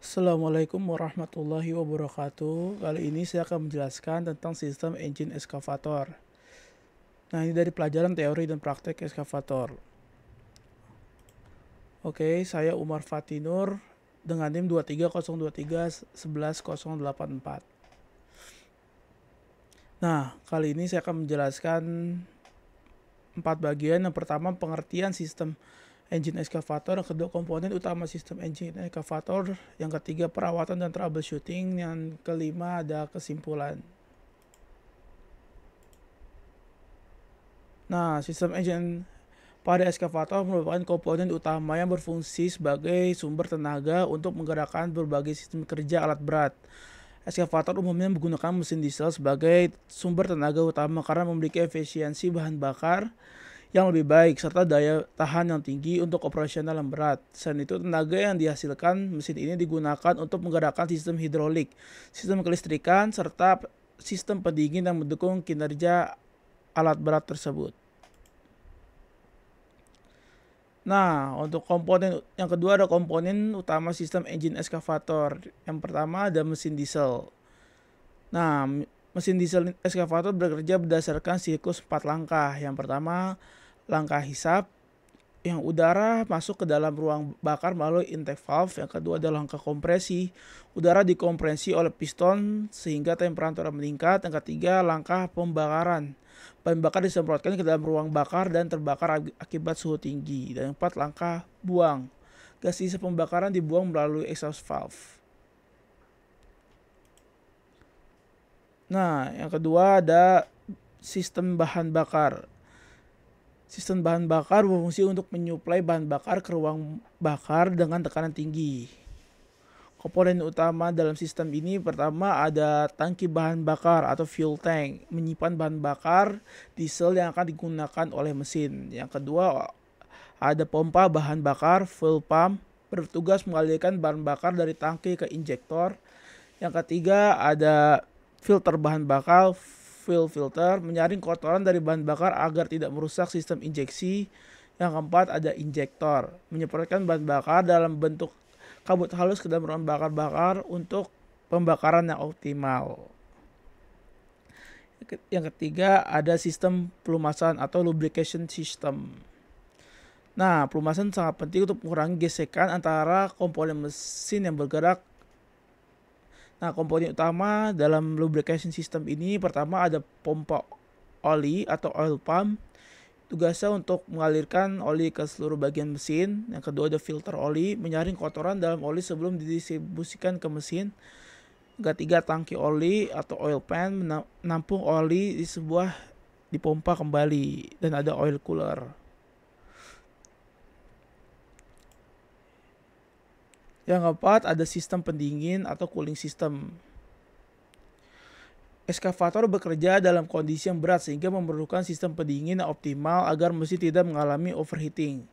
Assalamualaikum warahmatullahi wabarakatuh. Kali ini saya akan menjelaskan tentang sistem engine eskavator. Nah, ini dari pelajaran teori dan praktek eskavator. Oke, saya Umar Fatinur dengan NIM 23023111084. Nah, kali ini saya akan menjelaskan 4 bagian. Yang pertama, pengertian sistem engine eskavator, yang kedua komponen utama sistem engine eskavator, yang ketiga perawatan dan troubleshooting, yang kelima ada kesimpulan. Nah, sistem engine pada eskavator merupakan komponen utama yang berfungsi sebagai sumber tenaga untuk menggerakkan berbagai sistem kerja alat berat. Eskavator umumnya menggunakan mesin diesel sebagai sumber tenaga utama karena memiliki efisiensi bahan bakar yang lebih baik serta daya tahan yang tinggi untuk operasional yang berat. Selain itu, tenaga yang dihasilkan mesin ini digunakan untuk menggerakkan sistem hidrolik, sistem kelistrikan, serta sistem pendingin yang mendukung kinerja alat berat tersebut. Nah, untuk komponen yang kedua ada komponen utama sistem engine eskavator. Yang pertama ada mesin diesel. Nah, mesin diesel eskavator bekerja berdasarkan siklus 4 langkah. Yang pertama, langkah hisap, yang udara masuk ke dalam ruang bakar melalui intake valve. Yang kedua adalah langkah kompresi, udara dikompresi oleh piston sehingga temperatur meningkat. Yang ketiga, langkah pembakaran, bahan bakar disemprotkan ke dalam ruang bakar dan terbakar akibat suhu tinggi. Dan yang keempat, langkah buang, gas sisa pembakaran dibuang melalui exhaust valve. Nah, yang kedua ada sistem bahan bakar. Sistem bahan bakar berfungsi untuk menyuplai bahan bakar ke ruang bakar dengan tekanan tinggi. Komponen utama dalam sistem ini pertama ada tangki bahan bakar atau fuel tank, menyimpan bahan bakar diesel yang akan digunakan oleh mesin. Yang kedua ada pompa bahan bakar, fuel pump, bertugas mengalirkan bahan bakar dari tangki ke injektor. Yang ketiga ada filter bahan bakar, fuel filter, menyaring kotoran dari bahan bakar agar tidak merusak sistem injeksi. Yang keempat ada injektor, menyemprotkan bahan bakar dalam bentuk kabut halus ke dalam ruang bakar untuk pembakaran yang optimal. Yang ketiga ada sistem pelumasan atau lubrication system. Nah, pelumasan sangat penting untuk mengurangi gesekan antara komponen mesin yang bergerak. Nah, komponen utama dalam lubrication system ini pertama ada pompa oli atau oil pump. Tugasnya untuk mengalirkan oli ke seluruh bagian mesin. Yang kedua ada filter oli, menyaring kotoran dalam oli sebelum didistribusikan ke mesin. Yang ketiga tangki oli atau oil pan, menampung oli dipompa kembali. Dan ada oil cooler. Yang keempat ada sistem pendingin atau cooling system. Eskavator bekerja dalam kondisi yang berat sehingga memerlukan sistem pendingin yang optimal agar mesin tidak mengalami overheating.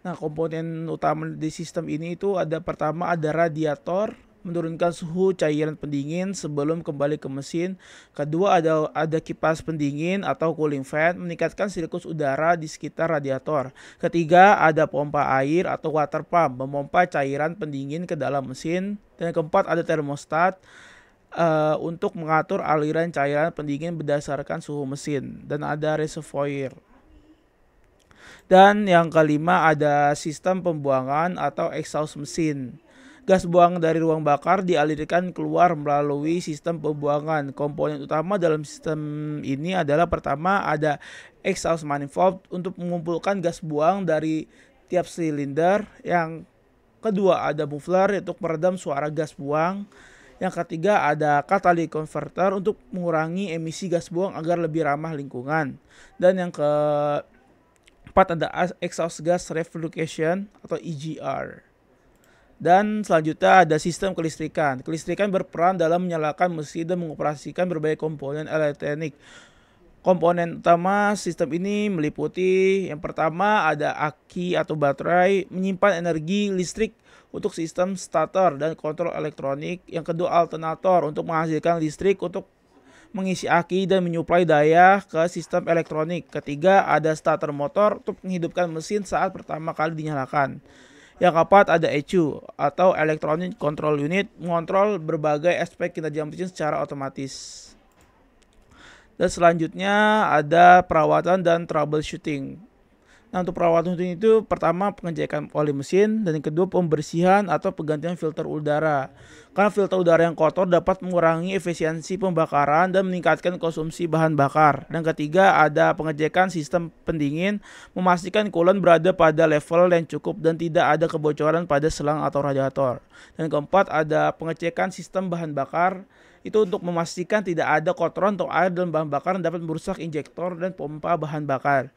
Nah, komponen utama di sistem ini itu ada pertama ada radiator, menurunkan suhu cairan pendingin sebelum kembali ke mesin. Kedua ada kipas pendingin atau cooling fan, meningkatkan siklus udara di sekitar radiator. Ketiga ada pompa air atau water pump, memompa cairan pendingin ke dalam mesin. Dan yang keempat ada termostat, untuk mengatur aliran cairan pendingin berdasarkan suhu mesin. Dan ada reservoir. Dan yang kelima ada sistem pembuangan atau exhaust mesin. Gas buang dari ruang bakar dialirkan keluar melalui sistem pembuangan. Komponen utama dalam sistem ini adalah pertama ada exhaust manifold untuk mengumpulkan gas buang dari tiap silinder. Yang kedua ada muffler untuk meredam suara gas buang. Yang ketiga ada catalytic converter untuk mengurangi emisi gas buang agar lebih ramah lingkungan. Dan yang keempat ada exhaust gas rectification atau EGR. Dan selanjutnya ada sistem kelistrikan. Kelistrikan berperan dalam menyalakan mesin dan mengoperasikan berbagai komponen elektronik. Komponen utama sistem ini meliputi yang pertama ada aki atau baterai, menyimpan energi listrik untuk sistem starter dan kontrol elektronik. Yang kedua alternator untuk menghasilkan listrik untuk mengisi aki dan menyuplai daya ke sistem elektronik. Ketiga ada starter motor untuk menghidupkan mesin saat pertama kali dinyalakan. Yang keempat ada ECU atau Electronic Control Unit, mengontrol berbagai aspek kinerja mesin secara otomatis. Dan selanjutnya ada perawatan dan troubleshooting. Nah, untuk perawatan itu pertama pengecekan oli mesin, dan yang kedua pembersihan atau penggantian filter udara. Karena filter udara yang kotor dapat mengurangi efisiensi pembakaran dan meningkatkan konsumsi bahan bakar. Dan ketiga ada pengecekan sistem pendingin, memastikan coolant berada pada level yang cukup dan tidak ada kebocoran pada selang atau radiator. Dan keempat ada pengecekan sistem bahan bakar, itu untuk memastikan tidak ada kotoran atau air dalam bahan bakar yang dapat merusak injektor dan pompa bahan bakar.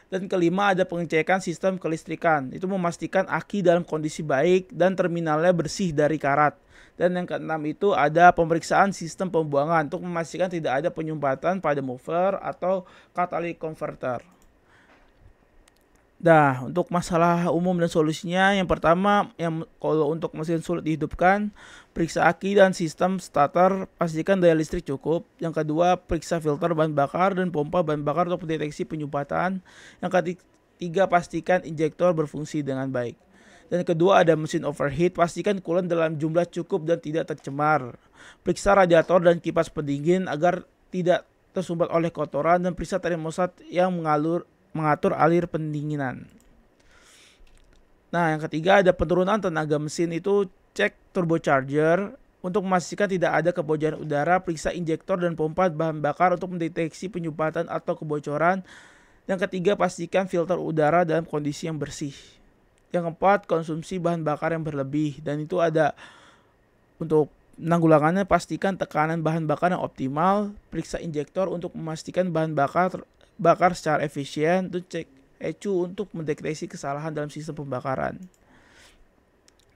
Dan kelima ada pengecekan sistem kelistrikan, itu memastikan aki dalam kondisi baik dan terminalnya bersih dari karat. Dan yang keenam itu ada pemeriksaan sistem pembuangan untuk memastikan tidak ada penyumbatan pada muffler atau catalytic converter. Nah, untuk masalah umum dan solusinya, yang pertama, kalau untuk mesin sulit dihidupkan, periksa aki dan sistem starter, pastikan daya listrik cukup. Yang kedua, periksa filter bahan bakar dan pompa bahan bakar untuk mendeteksi penyumbatan. Yang ketiga, pastikan injektor berfungsi dengan baik. Dan kedua ada mesin overheat, pastikan coolant dalam jumlah cukup dan tidak tercemar. Periksa radiator dan kipas pendingin agar tidak tersumbat oleh kotoran, dan periksa termostat yang mengatur alir pendinginan. Nah, yang ketiga ada penurunan tenaga mesin, itu cek turbocharger untuk memastikan tidak ada kebocoran udara, periksa injektor dan pompa bahan bakar untuk mendeteksi penyumbatan atau kebocoran. Yang ketiga, pastikan filter udara dalam kondisi yang bersih. Yang keempat, konsumsi bahan bakar yang berlebih, dan itu ada untuk penanggulangannya, pastikan tekanan bahan bakar yang optimal, periksa injektor untuk memastikan bahan bakar secara efisien, itu cek ECU untuk mendeteksi kesalahan dalam sistem pembakaran.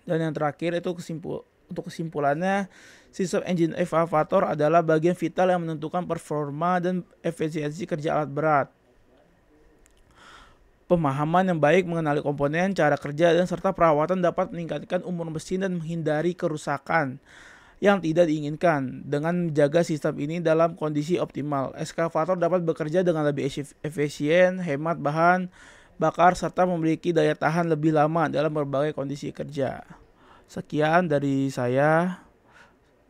Dan yang terakhir itu untuk kesimpulannya, sistem engine evaporator adalah bagian vital yang menentukan performa dan efisiensi kerja alat berat. Pemahaman yang baik mengenali komponen, cara kerja, dan serta perawatan dapat meningkatkan umur mesin dan menghindari kerusakan yang tidak diinginkan. Dengan menjaga sistem ini dalam kondisi optimal, eskavator dapat bekerja dengan lebih efisien, hemat bahan bakar, serta memiliki daya tahan lebih lama dalam berbagai kondisi kerja. Sekian dari saya.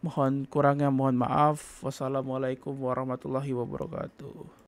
Mohon kurangnya mohon maaf. Wassalamualaikum warahmatullahi wabarakatuh.